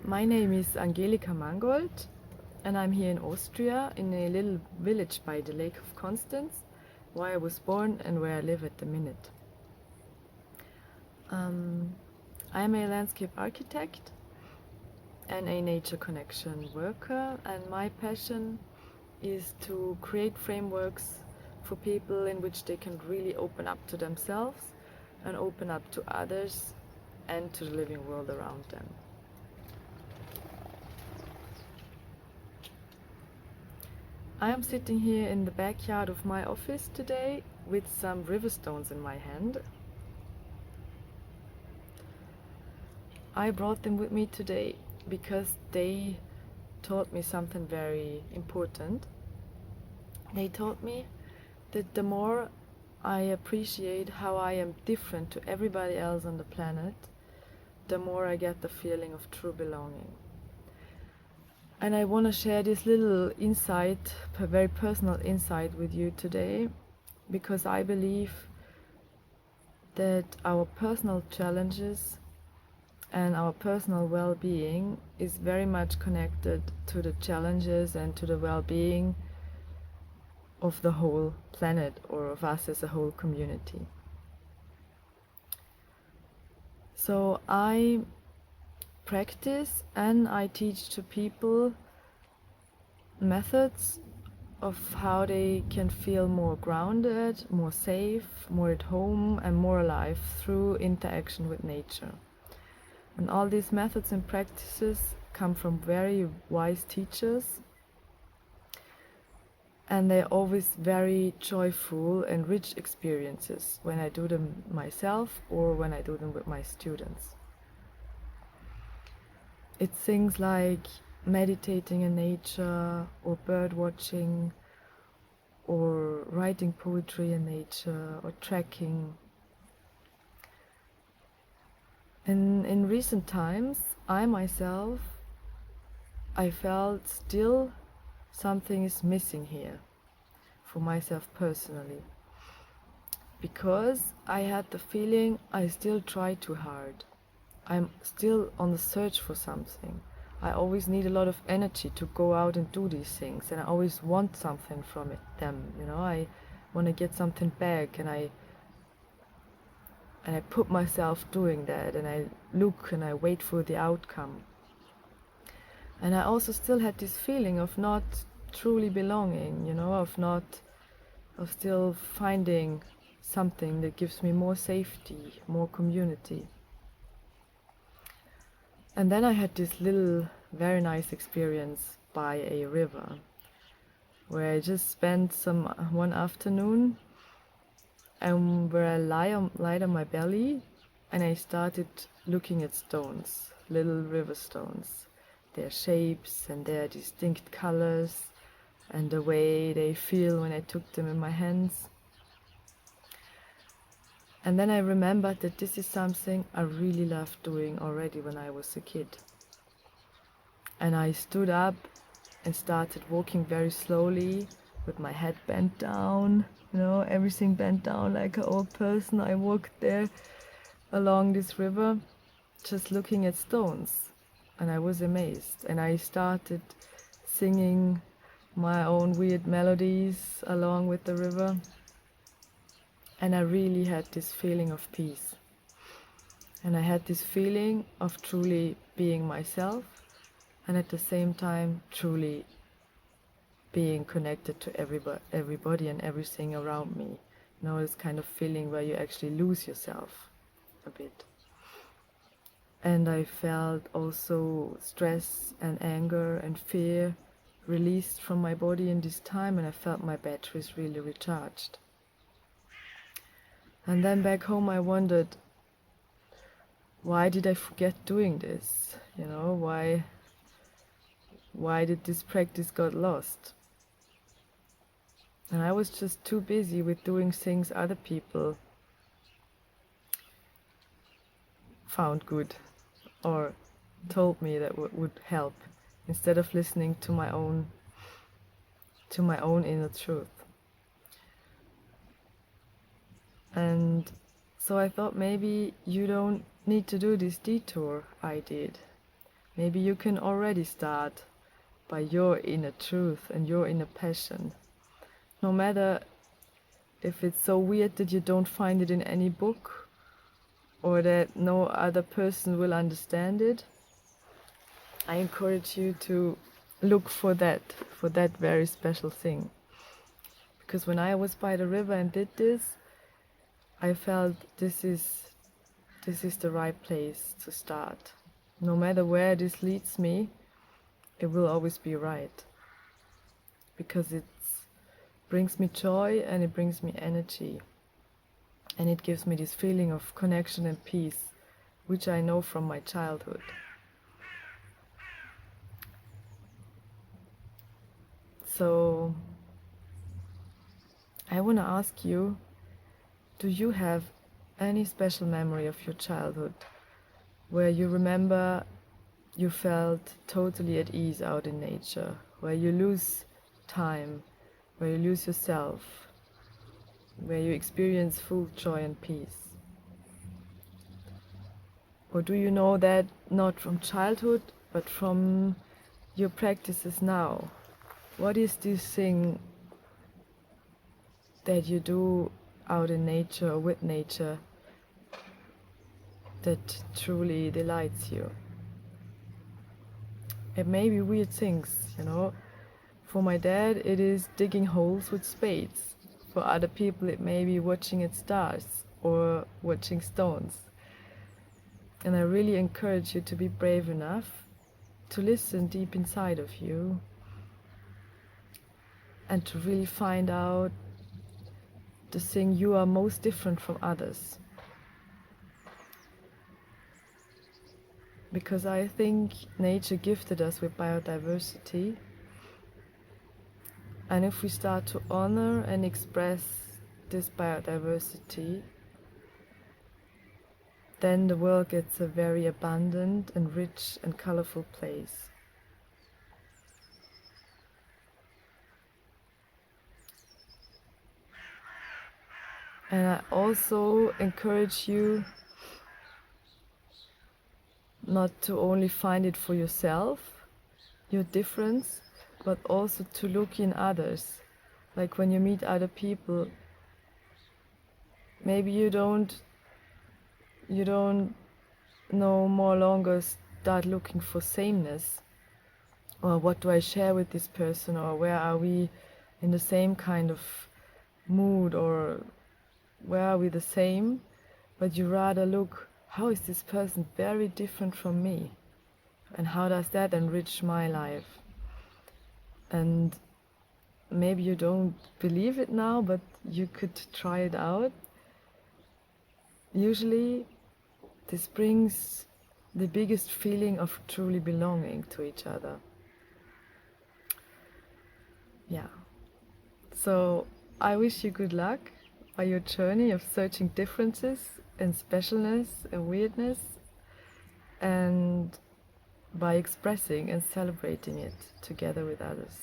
My name is Angelika Mangold, and I'm here in Austria in a little village by the Lake of Constance, where I was born and where I live at the minute. I am a landscape architect and a nature connection worker, and my passion is to create frameworks for people in which they can really open up to themselves and open up to others and to the living world around them. I am sitting here in the backyard of my office today with some river stones in my hand. I brought them with me today because they taught me something very important. They taught me that the more I appreciate how I am different to everybody else on the planet, the more I get the feeling of true belonging. And I want to share this little insight, a very personal insight with you today, because I believe that our personal challenges and our personal well-being is very much connected to the challenges and to the well-being of the whole planet, or of us as a whole community. So I practice and I teach to people methods of how they can feel more grounded, more safe, more at home and more alive through interaction with nature. And all these methods and practices come from very wise teachers, and they're always very joyful and rich experiences when I do them myself or when I do them with my students. It's things like meditating in nature, or bird watching, or writing poetry in nature, or trekking. And in recent times, I myself, I felt still something is missing here for myself personally, because I had the feeling I still try too hard. I'm still on the search for something. I always need a lot of energy to go out and do these things, and I always want something from them. I want to get something back, and I put myself doing that, and I look and I wait for the outcome. And I also still had this feeling of not truly belonging, of still finding something that gives me more safety, more community. And then I had this little very nice experience by a river, where I just spent one afternoon, and where I lied on my belly, and I started looking at stones, little river stones, their shapes and their distinct colors, and the way they feel when I took them in my hands. And then I remembered that this is something I really loved doing already when I was a kid. And I stood up and started walking very slowly with my head bent down, everything bent down like an old person. I walked there along this river, just looking at stones, and I was amazed. And I started singing my own weird melodies along with the river, and I really had this feeling of peace. And I had this feeling of truly being myself, and at the same time truly being connected to everybody and everything around me. This kind of feeling where you actually lose yourself a bit. And I felt also stress and anger and fear released from my body in this time, and I felt my batteries really recharged. And then back home I wondered, why did I forget doing this? Why did this practice got lost? And I was just too busy with doing things other people found good or told me that would help, instead of listening to my own inner truth. And so I thought, maybe you don't need to do this detour I did. Maybe you can already start by your inner truth and your inner passion. No matter if it's so weird that you don't find it in any book or that no other person will understand it, I encourage you to look for that very special thing. Because when I was by the river and did this, I felt this is the right place to start. No matter where this leads me, it will always be right. Because it brings me joy and it brings me energy. And it gives me this feeling of connection and peace, which I know from my childhood. So I want to ask you, do you have any special memory of your childhood where you remember you felt totally at ease out in nature, where you lose time, where you lose yourself, where you experience full joy and peace? Or do you know that not from childhood, but from your practices now? What is this thing that you do out in nature or with nature that truly delights you? It may be weird things, you know. For my dad, it is digging holes with spades. For other people, it may be watching at stars or watching stones. And I really encourage you to be brave enough to listen deep inside of you and to really find out the thing you are most different from others. Because I think nature gifted us with biodiversity, and if we start to honor and express this biodiversity, then the world gets a very abundant and rich and colorful place. And I also encourage you not to only find it for yourself, your difference, but also to look in others. Like when you meet other people, maybe you don't no more longer start looking for sameness, or what do I share with this person, or where are we in the same kind of mood, or where are we the same, but you rather look, how is this person very different from me, and how does that enrich my life? And maybe you don't believe it now, but you could try it out. Usually this brings the biggest feeling of truly belonging to each other. Yeah. So I wish you good luck by your journey of searching differences and specialness and weirdness, and by expressing and celebrating it together with others.